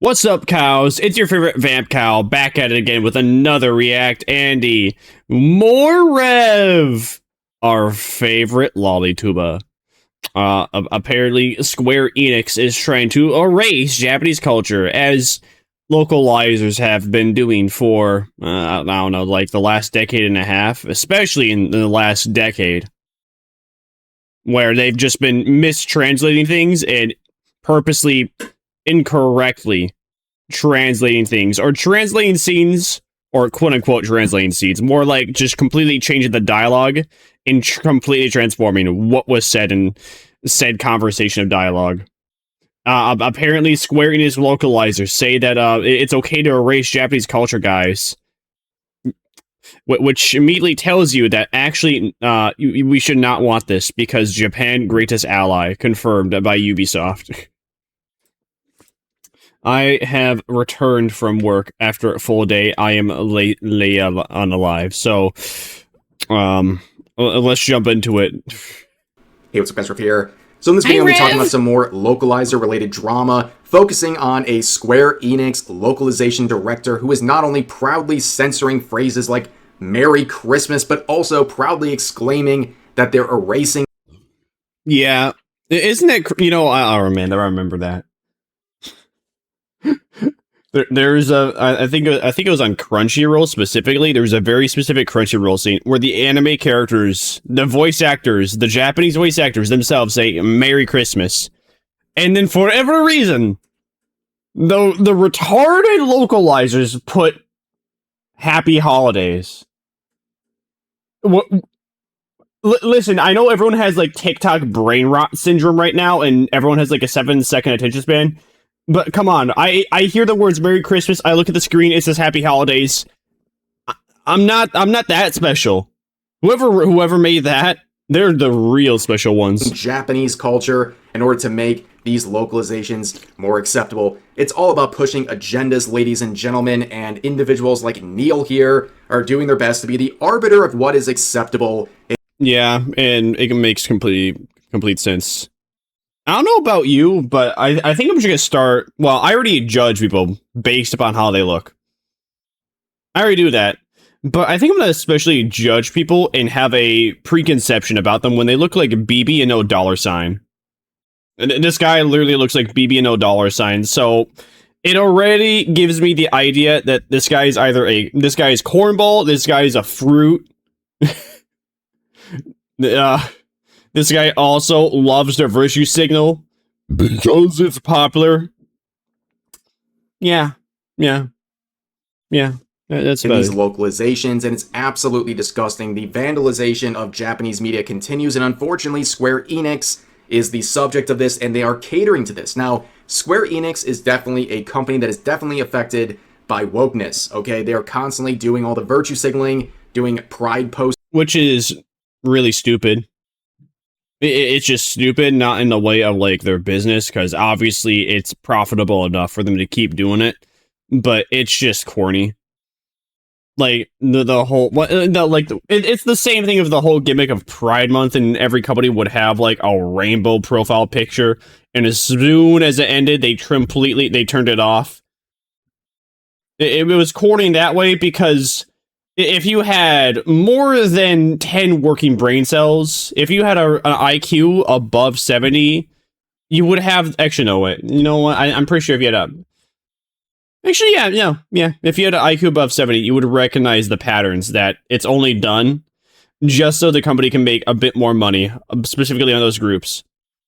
What's up, cows? It's your favorite vamp cow, back at it again with another React Andy. More Rev! Our favorite lollytuba. Apparently, Square Enix is trying to erase Japanese culture, as localizers have been doing for, I don't know, like the last decade and a half, especially in the last decade, where they've just been mistranslating things and purposely incorrectly translating things, or translating scenes, or quote-unquote translating scenes, more like just completely changing the dialogue and completely transforming what was said in said conversation of dialogue. Apparently, Square Enix localizers say that it's okay to erase Japanese culture, guys. Which immediately tells you that actually we should not want this, because Japan, greatest ally, confirmed by Ubisoft. I have returned from work after a full day. I am late unalive, so let's jump into it. Hey, what's up, guys? Rev here. So in this video, we're talking about some more localizer-related drama, focusing on a Square Enix localization director who is not only proudly censoring phrases like Merry Christmas, but also proudly exclaiming that they're erasing. Yeah, isn't it? You know, I remember that. There's I think it was on Crunchyroll specifically. There was a very specific Crunchyroll scene where the anime characters, the voice actors, the Japanese voice actors themselves say Merry Christmas, and then for whatever reason, the retarded localizers put Happy Holidays. What? Listen, I know everyone has like TikTok brain rot syndrome right now, and everyone has like a 7-second attention span. But come on, I hear the words Merry Christmas, I look at the screen, it says Happy Holidays. I'm not that special. Whoever made that, they're the real special ones. Japanese culture in order to make these localizations more acceptable. It's all about pushing agendas, ladies and gentlemen, and individuals like Neil here are doing their best to be the arbiter of what is acceptable. Yeah, and it makes complete sense. I don't know about you, but I think I'm just gonna start. Well, I already judge people based upon how they look. I already do that. But I think I'm gonna especially judge people and have a preconception about them when they look like BB and no dollar sign. And this guy literally looks like BB and no dollar sign, so it already gives me the idea that this guy is either this guy is cornball, this guy is a fruit. This guy also loves the virtue signal because it's popular. Yeah. That's in these localizations, and it's absolutely disgusting. The vandalization of Japanese media continues, and unfortunately, Square Enix is the subject of this, and they are catering to this. Now, Square Enix is definitely a company that is definitely affected by wokeness, okay? They are constantly doing all the virtue signaling, doing pride posts. Which is really stupid. It's just stupid, not in the way of like their business, because obviously it's profitable enough for them to keep doing it, but it's just corny. Like the whole it's the same thing of the whole gimmick of Pride Month, and every company would have like a rainbow profile picture, and as soon as it ended, they turned it off. It was corny that way because if you had more than 10 working brain cells, if you had an IQ above 70, you would have... Actually, no, wait. You know what? I'm pretty sure if you had a... Actually, yeah. If you had an IQ above 70, you would recognize the patterns that it's only done just so the company can make a bit more money, specifically on those groups.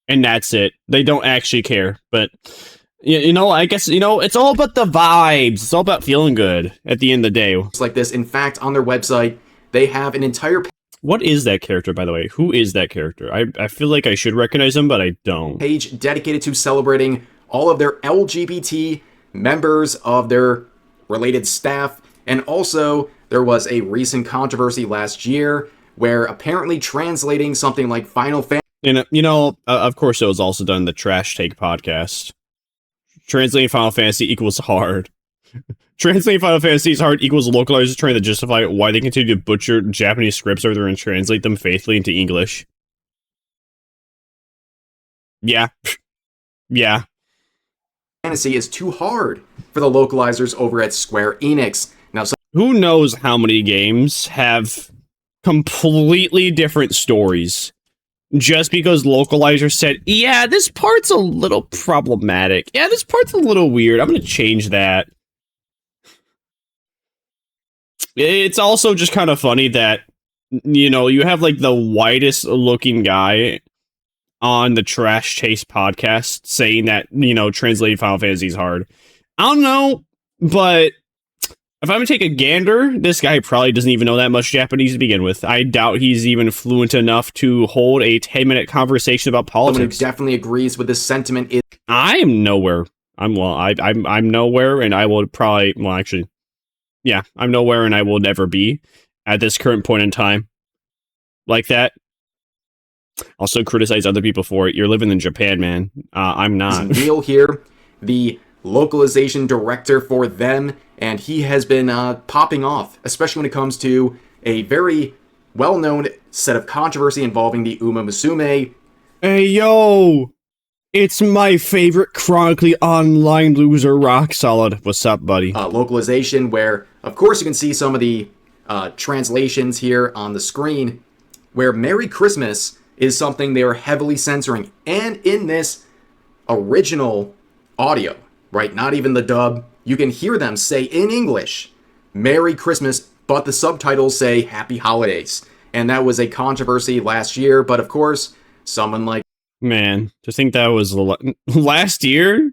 And that's it. They don't actually care, but... You know, I guess, it's all about the vibes. It's all about feeling good at the end of the day. Like this. In fact, on their website, they have an entire... What is that character, by the way? Who is that character? I feel like I should recognize him, but I don't. Page dedicated to celebrating all of their LGBT members of their related staff. And also, there was a recent controversy last year where apparently translating something like Final Fantasy... And, of course, it was also done in the Trash Take podcast. Translating Final Fantasy equals hard. Translating Final Fantasy is hard equals localizers trying to justify why they continue to butcher Japanese scripts rather than translate them faithfully into English. Yeah. fantasy is too hard for the localizers over at Square Enix. Now, who knows how many games have completely different stories just because localizers said, yeah, this part's a little problematic. Yeah, this part's a little weird. I'm going to change that. It's also just kind of funny that, you know, you have like the whitest looking guy on the Trash Chase podcast saying that, you know, translating Final Fantasy is hard. I don't know, but if I'm gonna take a gander, this guy probably doesn't even know that much Japanese to begin with. I doubt he's even fluent enough to hold a 10-minute conversation about politics. Someone who definitely agrees with this sentiment is... I'm nowhere. I'm nowhere, and I will probably... Well, actually, yeah, I'm nowhere, and I will never be at this current point in time like that. Also criticize other people for it. You're living in Japan, man. I'm not. Neil here, the localization director for them, and he has been popping off, especially when it comes to a very well-known set of controversy involving the Uma Musume. Hey, yo! It's my favorite chronically online loser, Rock Solid. What's up, buddy? Localization, where, of course, you can see some of the translations here on the screen, where Merry Christmas is something they are heavily censoring. And in this original audio, right, not even the dub, you can hear them say in English, Merry Christmas, but the subtitles say Happy Holidays. And that was a controversy last year, but of course, someone like... Man, to think that was last year?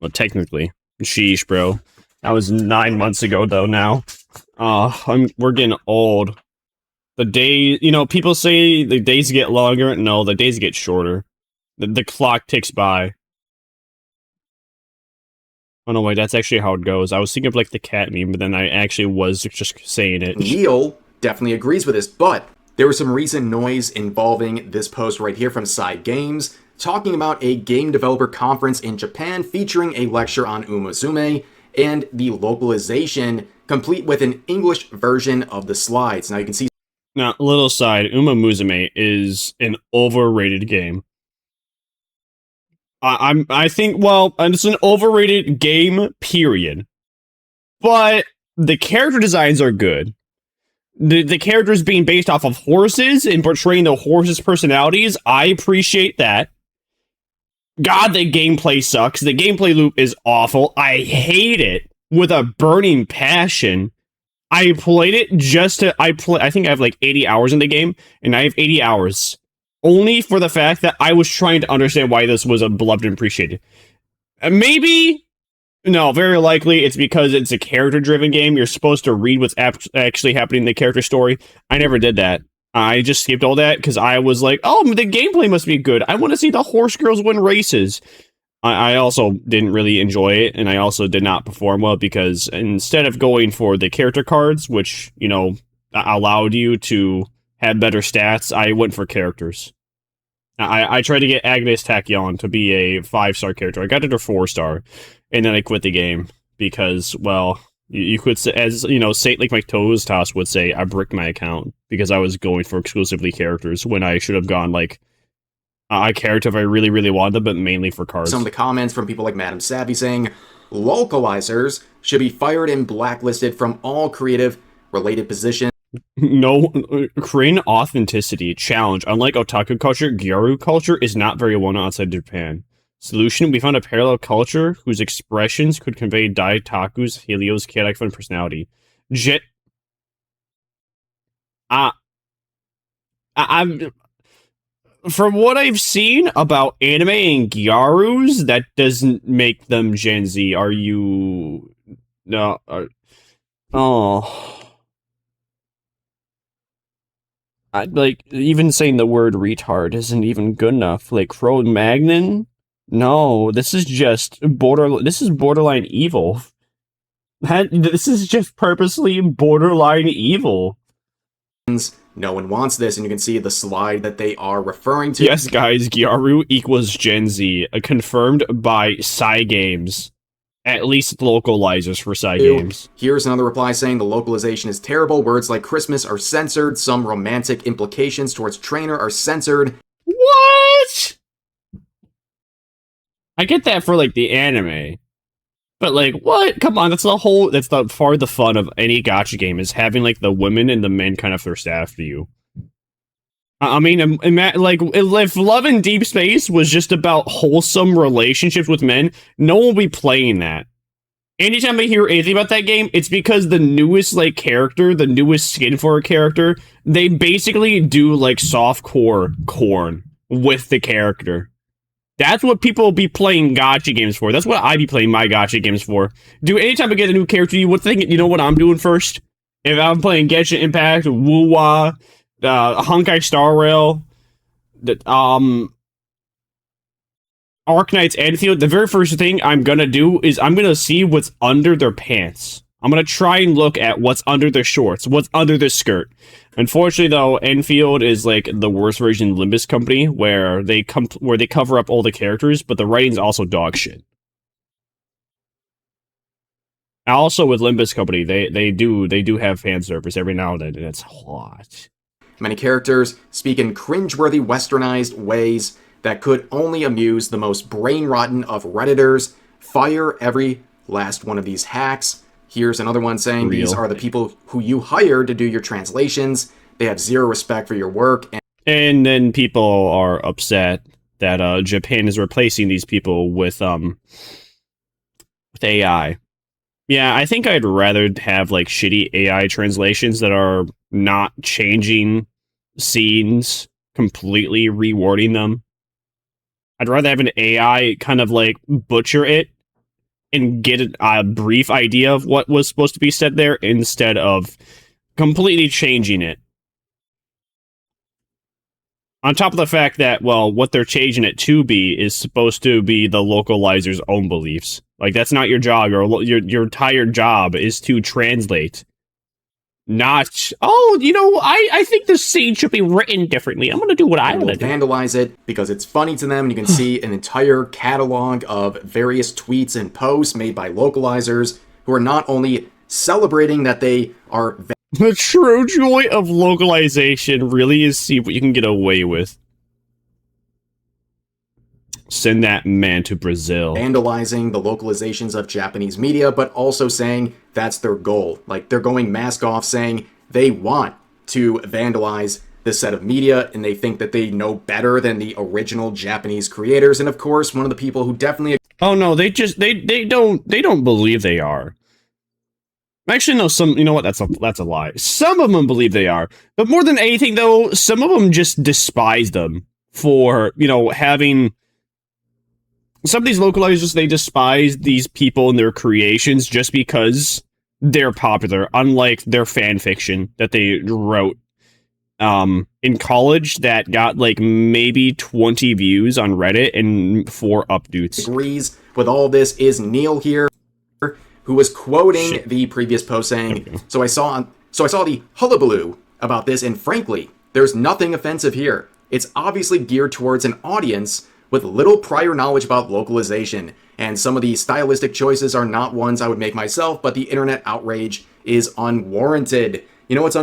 Well, technically. Sheesh, bro. That was 9 months ago, though, now. We're getting old. The day, you know, people say the days get longer. No, the days get shorter. The clock ticks by. Oh, no, wait, that's actually how it goes. I was thinking of, like, the cat meme, but then I actually was just saying it. Neil definitely agrees with this, but there was some recent noise involving this post right here from Side Games, talking about a game developer conference in Japan featuring a lecture on Uma Musume and the localization, complete with an English version of the slides. Now, you can see... Now, little side, Uma Musume is an overrated game. I think, well, it's an overrated game, period. But the character designs are good. The characters being based off of horses and portraying the horses' personalities, I appreciate that. God, the gameplay sucks. The gameplay loop is awful. I hate it with a burning passion. I played it just to... I think I have like 80 hours in the game, and I have 80 hours only for the fact that I was trying to understand why this was a beloved and appreciated. Maybe... No, very likely it's because it's a character-driven game. You're supposed to read what's actually happening in the character story. I never did that. I just skipped all that because I was like, oh, the gameplay must be good. I want to see the horse girls win races. I also didn't really enjoy it, and I also did not perform well because instead of going for the character cards, which, you know, allowed you to have better stats, I went for characters. I tried to get Agnes Tachyon to be a 5-star character. I got it a 4-star, and then I quit the game because, well, you could say, as you know, Saint like my Toes Toss would say, I bricked my account because I was going for exclusively characters when I should have gone like a character if I really, really wanted them, but mainly for cards. Some of the comments from people like Madam Savvy saying localizers should be fired and blacklisted from all creative related positions. No, Korean authenticity challenge. Unlike otaku culture, gyaru culture is not very well known outside Japan. Solution: we found a parallel culture whose expressions could convey Daitaku's Helio's chaotic fun personality. I'm from what I've seen about anime and gyarus, that doesn't make them Gen Z. Are you? No. Oh. Like, even saying the word retard isn't even good enough. Like, Cro-Magnon? No, this is just borderline evil. This is just purposely borderline evil. No one wants this, and you can see the slide that they are referring to. Yes, guys, Gyaru equals Gen Z, confirmed by Psy Games. At least localizers for Psy Games. Here's another reply saying the localization is terrible. Words like Christmas are censored. Some romantic implications towards trainer are censored. What? I get that for like the anime. But like, what? Come on, that's the part of the fun of any gacha game is having like the women and the men kind of thirst after you. I mean, like, if Love in Deep Space was just about wholesome relationships with men, no one would be playing that. Anytime I hear anything about that game, it's because the newest, like, character, the newest skin for a character, they basically do, like, softcore corn with the character. That's what people will be playing gacha games for. That's what I be playing my gacha games for. Anytime I get a new character, you would think, you know what I'm doing first? If I'm playing Genshin Impact, Wuwa, Honkai Star Rail, Arknight's Anfield, the very first thing I'm gonna do is I'm gonna see what's under their pants. I'm gonna try and look at what's under their shorts, what's under their skirt. Unfortunately, though, Enfield is like the worst version of Limbus Company, where they cover up all the characters, but the writing's also dog shit. Also, with Limbus Company, they do have fan service every now and then, and it's hot. Many characters speak in cringeworthy, westernized ways that could only amuse the most brain-rotten of Redditors. Fire every last one of these hacks. Here's another one saying, these are the people who you hire to do your translations. They have zero respect for your work. And then people are upset that Japan is replacing these people with AI. Yeah, I think I'd rather have like shitty AI translations that are not changing scenes, completely rewording them. I'd rather have an AI kind of like butcher it and get a brief idea of what was supposed to be said there instead of completely changing it. On top of the fact that, well, what they're changing it to be is supposed to be the localizer's own beliefs. Like, that's not your job. Your entire job is to translate. Not, I think this scene should be written differently. I'm going to do what I want to do. Vandalize it because it's funny to them. And you can see an entire catalog of various tweets and posts made by localizers who are not only celebrating that they are... The true joy of localization really is see what you can get away with. Send that man to Brazil. Vandalizing the localizations of Japanese media, but also saying that's their goal. Like, they're going mask off saying they want to vandalize this set of media, and they think that they know better than the original Japanese creators. And of course, one of the people who definitely... Oh no, they don't believe they are. Actually, no, you know what? That's a lie. Some of them believe they are. But more than anything, though, some of them just despise them for, having... Some of these localizers, they despise these people and their creations just because they're popular, unlike their fan fiction that they wrote in college that got, like, maybe 20 views on Reddit and 4 updates. Agrees with all this is Neil here, who was quoting the previous post saying, okay. So I saw the hullabaloo about this, and frankly, there's nothing offensive here. It's obviously geared towards an audience with little prior knowledge about localization, and some of the stylistic choices are not ones I would make myself, but the internet outrage is unwarranted. You know what's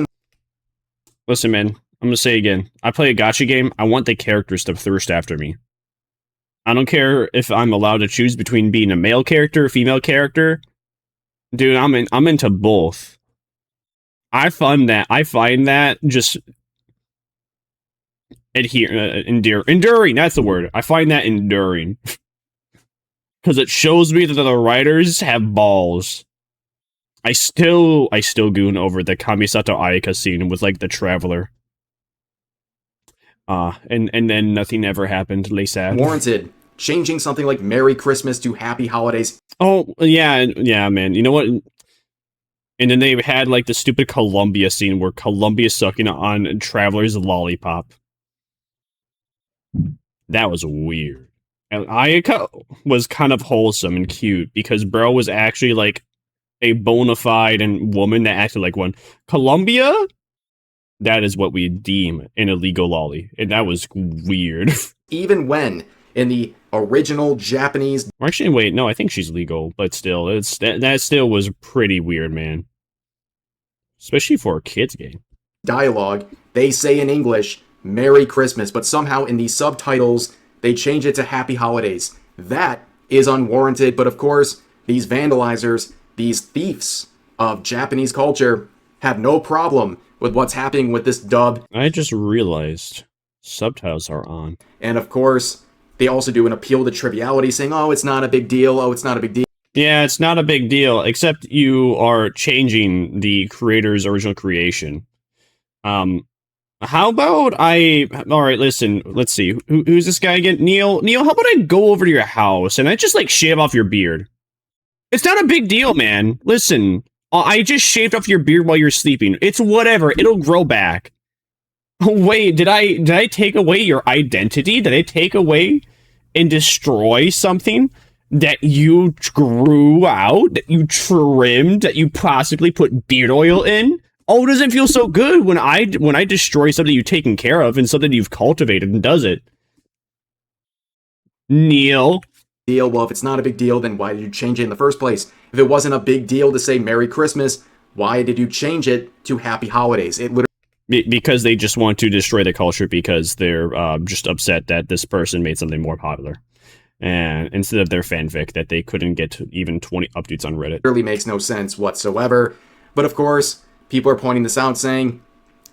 Listen, man, I'm gonna say again, I play a gacha game, I want the characters to thirst after me. I don't care if I'm allowed to choose between being a male character or female character. Dude, I'm into both. I find that just enduring, that's the word. I find that enduring. Because it shows me that the writers have balls. I still goon over the Kamisato Ayaka scene with like the Traveler. And then nothing ever happened, lay sad. Warranted. Changing something like Merry Christmas to Happy Holidays. Oh, yeah, man. You know what? And then they had like the stupid Columbia scene where Columbia's sucking on Traveler's lollipop. That was weird. And Ayaka was kind of wholesome and cute because bro was actually like a bona fide and woman that acted like one. Columbia, that is what we deem an illegal lolly, and that was weird. Even when in the original Japanese... Actually, wait, no, I think she's legal, but still, that still was pretty weird, man. Especially for a kid's game. Dialogue, they say in English, Merry Christmas, but somehow in the subtitles, they change it to Happy Holidays. That is unwarranted. But of course, these vandalizers, these thieves of Japanese culture, have no problem with what's happening with this dub. I just realized subtitles are on. And of course, they also do an appeal to triviality, saying, oh, it's not a big deal. Oh, it's not a big deal. Yeah, it's not a big deal, except you are changing the creator's original creation. How about all right, listen, let's see. Who's this guy again? Neil, how about I go over to your house and I just, like, shave off your beard? It's not a big deal, man. Listen, I just shaved off your beard while you're sleeping. It's whatever. It'll grow back. Wait, did I take away your identity? Did I take away and destroy something that you grew out, that you trimmed, that you possibly put beard oil in? Oh, it doesn't feel so good when I destroy something you've taken care of and something you've cultivated, and does it? Neil? Well, if it's not a big deal, then why did you change it in the first place? If it wasn't a big deal to say Merry Christmas, why did you change it to Happy Holidays? It literally... Because they just want to destroy the culture because they're just upset that this person made something more popular. And instead of their fanfic that they couldn't get to even 20 updates on Reddit. It really makes no sense whatsoever. But of course, people are pointing this out, saying,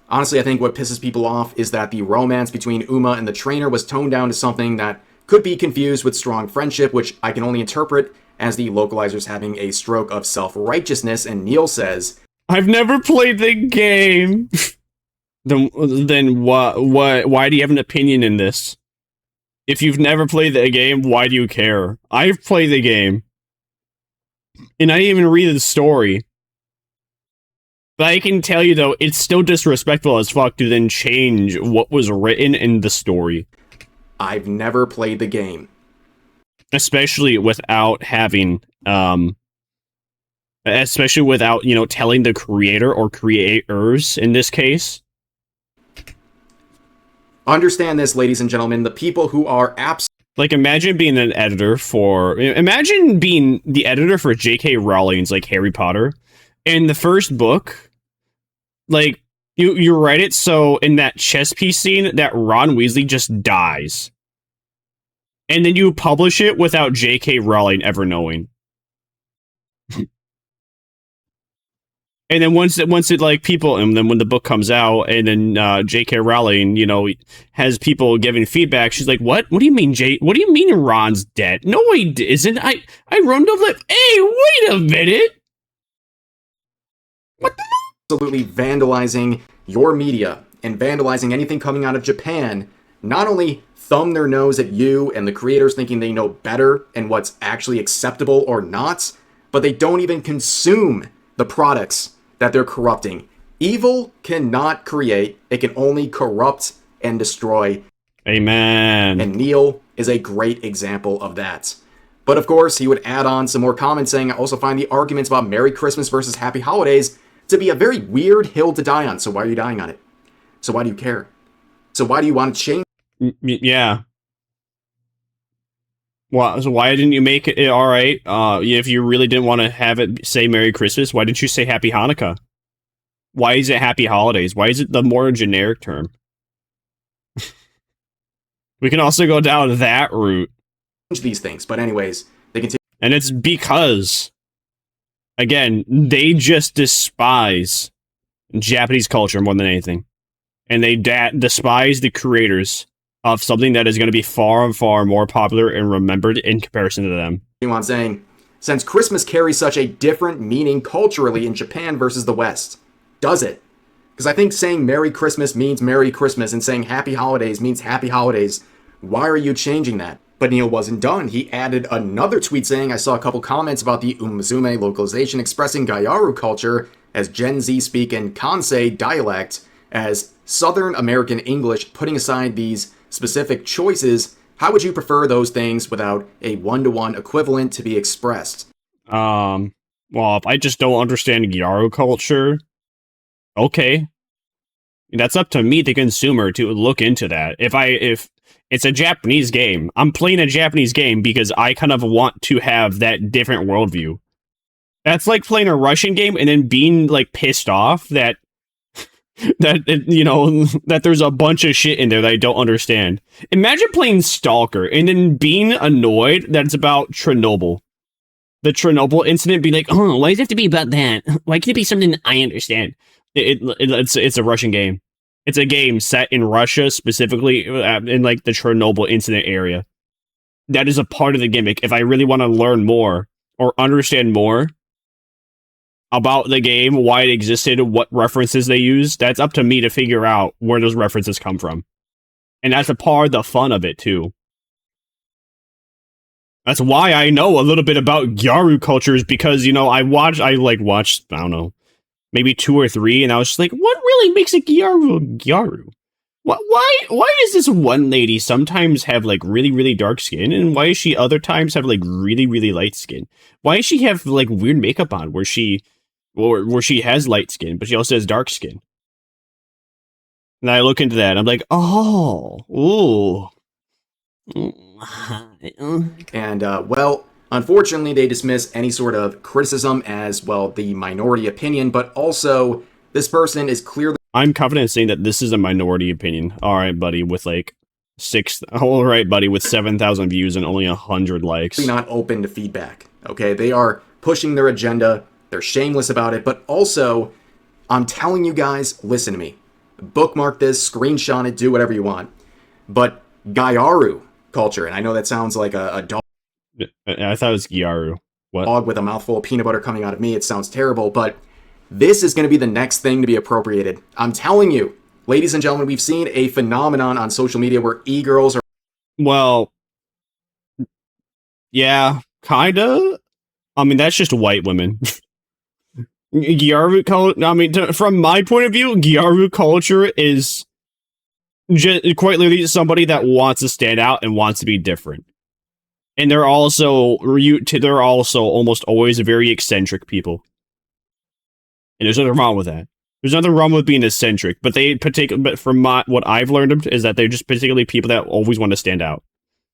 honestly, I think what pisses people off is that the romance between Uma and the trainer was toned down to something that could be confused with strong friendship, which I can only interpret as the localizers having a stroke of self-righteousness. And Neil says, I've never played the game. Then why do you have an opinion in this? If you've never played the game, why do you care? I've played the game. And I didn't even read the story. But I can tell you, though, it's still disrespectful as fuck to then change what was written in the story. I've never played the game. Especially without having, especially without, telling the creator or creators, in this case. Understand this, ladies and gentlemen, the people who are like, imagine being the editor for J.K. Rowling's, like, Harry Potter. In the first book, like, you write it so in that chess piece scene that Ron Weasley just dies. And then you publish it without J.K. Rowling ever knowing. And then once it like people, and then when the book comes out, and then J.K. Rowling, has people giving feedback, she's like, "What? What do you mean, What do you mean Ron's dead? No, he isn't. I run to live. Hey, wait a minute. What the?" Absolutely vandalizing your media and vandalizing anything coming out of Japan. Not only thumb their nose at you and the creators thinking they know better and what's actually acceptable or not, but they don't even consume the products that they're corrupting. Evil cannot create, it can only corrupt and destroy. Amen. And Neil is a great example of that. But of course, he would add on some more comments saying, I also find the arguments about Merry Christmas versus Happy Holidays to be a very weird hill to die on. So why are you dying on it? So why do you care? So why do you want to change? Yeah. Well, so why didn't you make it all right? If you really didn't want to have it say Merry Christmas, why didn't you say Happy Hanukkah? Why is it Happy Holidays? Why is it the more generic term? We can also go down that route. These things, but anyways, they continue. And it's because, again, they just despise Japanese culture more than anything. And they despise the creators of something that is going to be far and far more popular and remembered in comparison to them. On saying, since Christmas carries such a different meaning culturally in Japan versus the West, does it? Because I think saying Merry Christmas means Merry Christmas and saying Happy Holidays means Happy Holidays. Why are you changing that? But Neil wasn't done. He added another tweet saying, I saw a couple comments about the Umazume localization expressing Gyaru culture as Gen Z speak in Kansei dialect as Southern American English, putting aside these specific choices. How would you prefer those things without a one-to-one equivalent to be expressed? Well, if I just don't understand Gyaru culture, okay. That's up to me, the consumer, to look into that. If it's a Japanese game, I'm playing a Japanese game because I kind of want to have that different worldview. That's like playing a Russian game and then being, like, pissed off that that there's a bunch of shit in there that I don't understand. Imagine playing Stalker and then being annoyed that it's about Chernobyl. The Chernobyl incident, be like, oh, why does it have to be about that? Why can't it be something I understand? It's a Russian game. It's a game set in Russia, specifically in like the Chernobyl incident area. That is a part of the gimmick. If I really want to learn more or understand more about the game, why it existed, what references they use, that's up to me to figure out where those references come from. And that's a part of the fun of it, too. That's why I know a little bit about Gyaru cultures, because, I watched, I don't know, maybe 2 or 3, and I was just like, what really makes a Gyaru? Why does this one lady sometimes have, like, really, really dark skin, and why does she other times have, like, really, really light skin? Why does she have, like, weird makeup on where she has light skin, but she also has dark skin? And I look into that, and I'm like, oh, ooh. And, well, unfortunately, they dismiss any sort of criticism as, well, the minority opinion, but also, this person is clearly... I'm confident in saying that this is a minority opinion. Alright, buddy, with, like, 7,000 views and only 100 likes. Not open to feedback, okay? They are pushing their agenda, they're shameless about it, but also, I'm telling you guys, listen to me. Bookmark this, screenshot it, do whatever you want. But Gyaru culture, and I know that sounds like a dog. I thought it was Gyaru. What? Dog with a mouthful of peanut butter coming out of me. It sounds terrible, but this is going to be the next thing to be appropriated. I'm telling you, ladies and gentlemen, we've seen a phenomenon on social media where e-girls are... Well, yeah, kinda. I mean, that's just white women. Gyaru culture, I mean, from my point of view, Gyaru culture is quite literally somebody that wants to stand out and wants to be different. And they're also almost always very eccentric people. And there's nothing wrong with that. There's nothing wrong with being eccentric, but from what I've learned is that they're just particularly people that always want to stand out.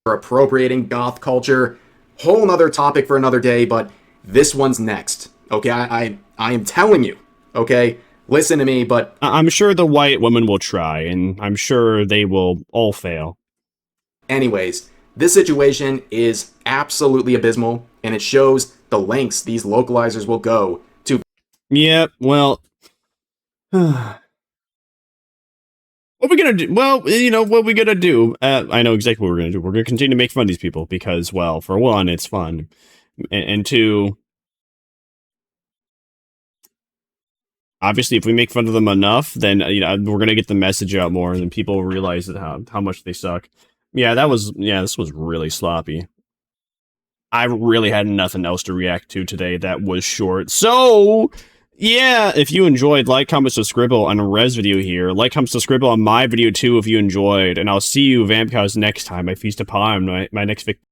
Appropriating goth culture, whole nother topic for another day, but this one's next. Okay, I am telling you, okay? Listen to me, but... I'm sure the white women will try, and I'm sure they will all fail. Anyways, this situation is absolutely abysmal, and it shows the lengths these localizers will go to... Yep, well... what are we gonna do? Well, what we gonna do? I know exactly what we're gonna do. We're gonna continue to make fun of these people, because, well, for one, it's fun. And two... Obviously, if we make fun of them enough, then we're gonna get the message out more, and then people will realize that how much they suck. This was really sloppy. I really had nothing else to react to today that was short. So, yeah, if you enjoyed, like, comment, subscribe on a res video here. Like, comment, subscribe on my video too if you enjoyed, and I'll see you Vamp Cows next time. I feast upon my next victim.